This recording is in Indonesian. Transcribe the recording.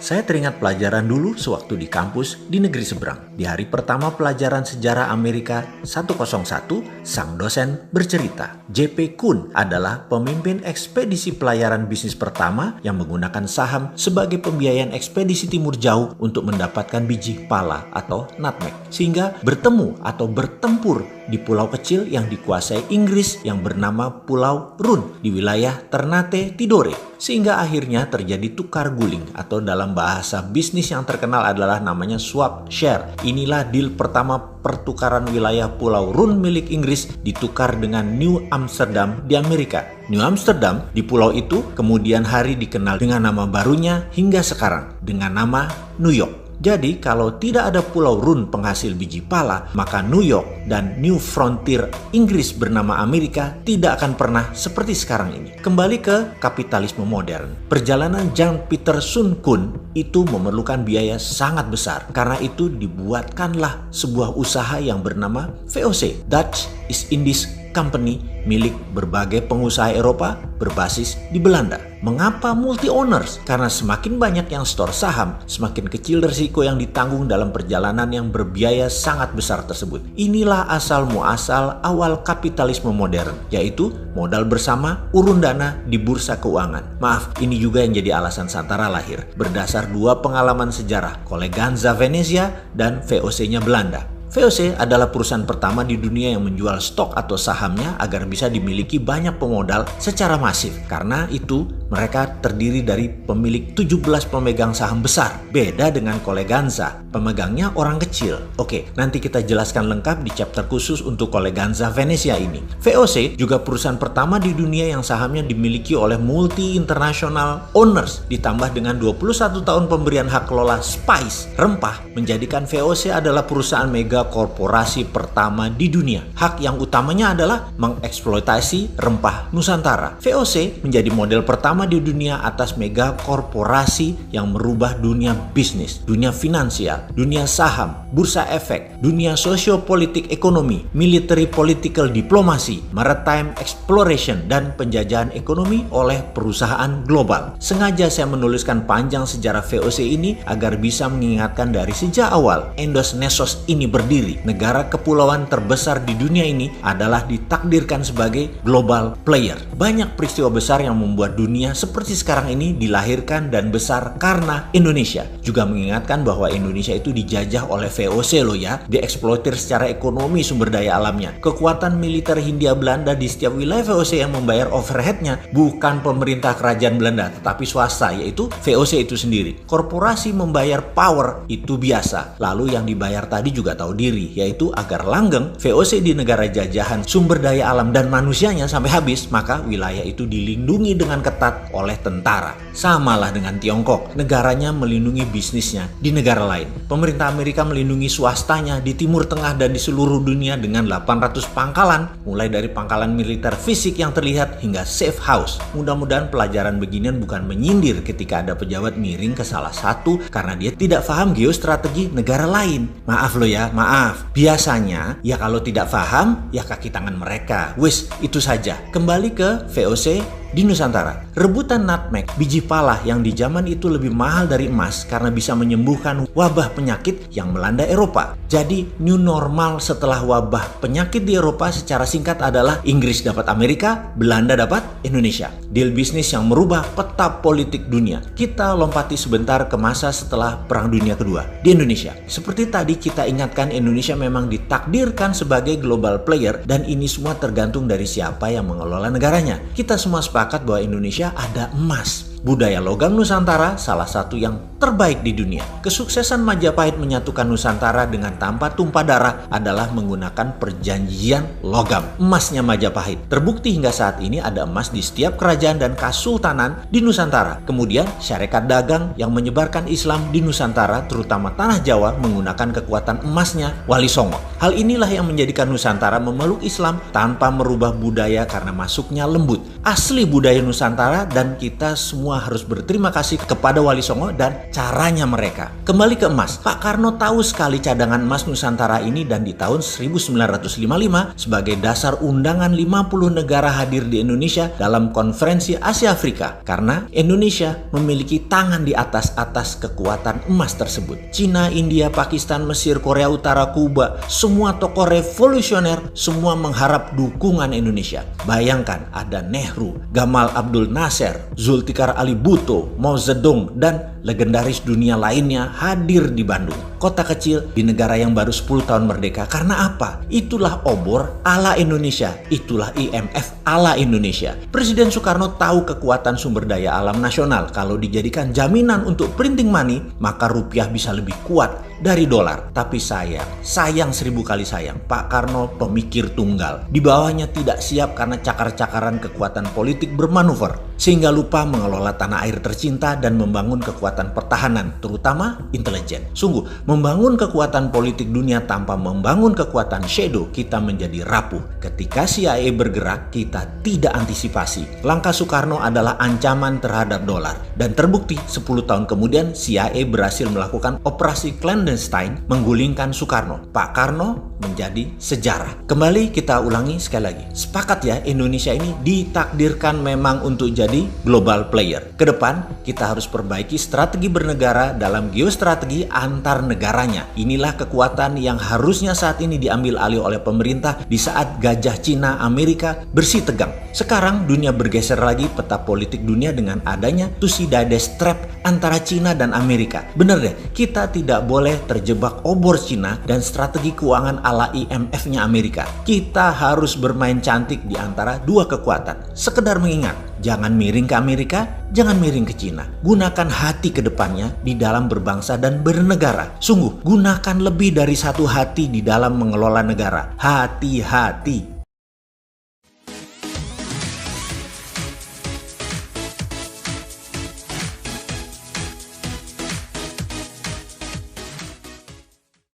Saya teringat pelajaran dulu sewaktu di kampus di negeri seberang. Di hari pertama pelajaran sejarah Amerika 101, sang dosen bercerita, J.P. Kuhn adalah pemimpin ekspedisi pelayaran bisnis pertama yang menggunakan saham sebagai pembiayaan ekspedisi timur jauh untuk mendapatkan biji pala atau nutmeg. Sehingga bertemu atau bertempur di pulau kecil yang dikuasai Inggris yang bernama Pulau Run di wilayah Ternate Tidore. Sehingga akhirnya terjadi tukar guling atau dalam bahasa bisnis yang terkenal adalah namanya swap share. Inilah deal pertama pertukaran wilayah Pulau Run milik Inggris ditukar dengan New Amsterdam di Amerika. New Amsterdam di pulau itu kemudian hari dikenal dengan nama barunya hingga sekarang dengan nama New York. Jadi kalau tidak ada Pulau Run penghasil biji pala, maka New York dan New Frontier Inggris bernama Amerika tidak akan pernah seperti sekarang ini. Kembali ke kapitalisme modern. Perjalanan Jan Pieter Soen Koen itu memerlukan biaya sangat besar. Karena itu dibuatkanlah sebuah usaha yang bernama VOC, Dutch East Indies Company, milik berbagai pengusaha Eropa berbasis di Belanda. Mengapa multi-owners? Karena semakin banyak yang store saham, semakin kecil risiko yang ditanggung dalam perjalanan yang berbiaya sangat besar tersebut. Inilah asal-muasal awal kapitalisme modern, yaitu modal bersama, urun dana di bursa keuangan. Maaf, ini juga yang jadi alasan Santara lahir, berdasar dua pengalaman sejarah, Colleganza Venezia dan VOC-nya Belanda. VOC adalah perusahaan pertama di dunia yang menjual stok atau sahamnya agar bisa dimiliki banyak pemodal secara masif. Karena itu, mereka terdiri dari pemilik 17 pemegang saham besar. Beda dengan Colleganza, pemegangnya orang kecil. Oke, nanti kita jelaskan lengkap di chapter khusus untuk Colleganza Venezia ini. VOC juga perusahaan pertama di dunia yang sahamnya dimiliki oleh multi-international owners, ditambah dengan 21 tahun pemberian hak kelola spice, rempah, menjadikan VOC adalah perusahaan mega korporasi pertama di dunia. Hak yang utamanya adalah mengeksploitasi rempah Nusantara. VOC menjadi model pertama di dunia atas mega korporasi yang merubah dunia bisnis, dunia finansial, dunia saham, bursa efek, dunia sosiopolitik ekonomi, military political diplomasi, maritime exploration, dan penjajahan ekonomi oleh perusahaan global. Sengaja saya menuliskan panjang sejarah VOC ini agar bisa mengingatkan dari sejak awal Endos Nesos ini berdiri. Negara kepulauan terbesar di dunia ini adalah ditakdirkan sebagai global player. Banyak peristiwa besar yang membuat dunia seperti sekarang ini dilahirkan dan besar karena Indonesia. Juga mengingatkan bahwa Indonesia itu dijajah oleh VOC loh ya, dieksploitir secara ekonomi sumber daya alamnya. Kekuatan militer Hindia Belanda di setiap wilayah VOC yang membayar overheadnya bukan pemerintah kerajaan Belanda, tetapi swasta, yaitu VOC itu sendiri. Korporasi membayar power itu biasa, lalu yang dibayar tadi juga tahu diri, yaitu agar langgeng VOC di negara jajahan sumber daya alam dan manusianya sampai habis, maka wilayah itu dilindungi dengan ketat oleh tentara. Samalah dengan Tiongkok, negaranya melindungi bisnisnya di negara lain. Pemerintah Amerika melindungi swastanya di Timur Tengah dan di seluruh dunia dengan 800 pangkalan, mulai dari pangkalan militer fisik yang terlihat hingga safe house. Mudah-mudahan pelajaran beginian bukan menyindir ketika ada pejabat miring ke salah satu karena dia tidak paham geostrategi negara lain. Maaf loh ya, maaf. Biasanya, ya kalau tidak paham, ya kaki tangan mereka. Wis, itu saja. Kembali ke VOC di Nusantara. Rebutan nutmeg, biji pala yang di zaman itu lebih mahal dari emas karena bisa menyembuhkan wabah penyakit yang melanda Eropa. Jadi, new normal setelah wabah penyakit di Eropa secara singkat adalah Inggris dapat Amerika, Belanda dapat Indonesia. Deal bisnis yang merubah peta politik dunia. Kita lompati sebentar ke masa setelah Perang Dunia Kedua di Indonesia. Seperti tadi kita ingatkan, Indonesia memang ditakdirkan sebagai global player dan ini semua tergantung dari siapa yang mengelola negaranya. Kita semua sepakat bahwa Indonesia ada emas. Budaya logam Nusantara salah satu yang terbaik di dunia. Kesuksesan Majapahit menyatukan Nusantara dengan tanpa tumpah darah adalah menggunakan perjanjian logam. Emasnya Majapahit. Terbukti hingga saat ini ada emas di setiap kerajaan dan kasultanan di Nusantara. Kemudian syarikat dagang yang menyebarkan Islam di Nusantara, terutama tanah Jawa, menggunakan kekuatan emasnya Wali Songo. Hal inilah yang menjadikan Nusantara memeluk Islam tanpa merubah budaya karena masuknya lembut. asli budaya Nusantara dan kita semua harus berterima kasih kepada Wali Songo dan caranya mereka. Kembali ke emas, Pak Karno tahu sekali cadangan emas Nusantara ini dan di tahun 1955 sebagai dasar undangan 50 negara hadir di Indonesia dalam konferensi Asia Afrika karena Indonesia memiliki tangan di atas kekuatan emas tersebut. Cina, India, Pakistan, Mesir, Korea Utara, Kuba, semua tokoh revolusioner semua mengharap dukungan Indonesia. Bayangkan ada Nehru, Gamal Abdul Nasser, Zulfikar Ali Bhutto, Mao Zedong, dan legendaris dunia lainnya hadir di Bandung, kota kecil di negara yang baru 10 tahun merdeka. Karena apa? Itulah obor ala Indonesia, itulah IMF ala Indonesia. Presiden Soekarno tahu kekuatan sumber daya alam nasional. Kalau dijadikan jaminan untuk printing money, maka rupiah bisa lebih kuat dari dolar. Tapi sayang 1000 kali sayang, Pak Karno pemikir tunggal. Di bawahnya tidak siap karena cakar-cakaran kekuatan politik bermanuver, sehingga lupa mengelola tanah air tercinta dan membangun kekuatan pertahanan, terutama intelijen. Sungguh, membangun kekuatan politik dunia tanpa membangun kekuatan shadow, kita menjadi rapuh. Ketika CIA bergerak, kita tidak antisipasi. Langkah Soekarno adalah ancaman terhadap dolar. Dan terbukti 10 tahun kemudian CIA berhasil melakukan operasi clandestine menggulingkan Soekarno. Pak Karno menjadi sejarah. Kembali kita ulangi sekali lagi. Sepakat ya, Indonesia ini ditakdirkan memang untuk jadi global player. Kedepan kita harus perbaiki strategi bernegara dalam geostrategi antar negaranya. Inilah kekuatan yang harusnya saat ini diambil alih oleh pemerintah di saat gajah Cina Amerika bersih tegang. Sekarang dunia bergeser lagi peta politik dunia dengan adanya Thucydides trap antara Cina dan Amerika. Bener deh, kita tidak boleh terjebak obor Cina dan strategi keuangan ala IMF-nya Amerika. Kita harus bermain cantik di antara dua kekuatan. Sekedar mengingat, jangan miring ke Amerika, jangan miring ke Cina. Gunakan hati ke depannya di dalam berbangsa dan bernegara. Sungguh, gunakan lebih dari satu hati di dalam mengelola negara. Hati-hati.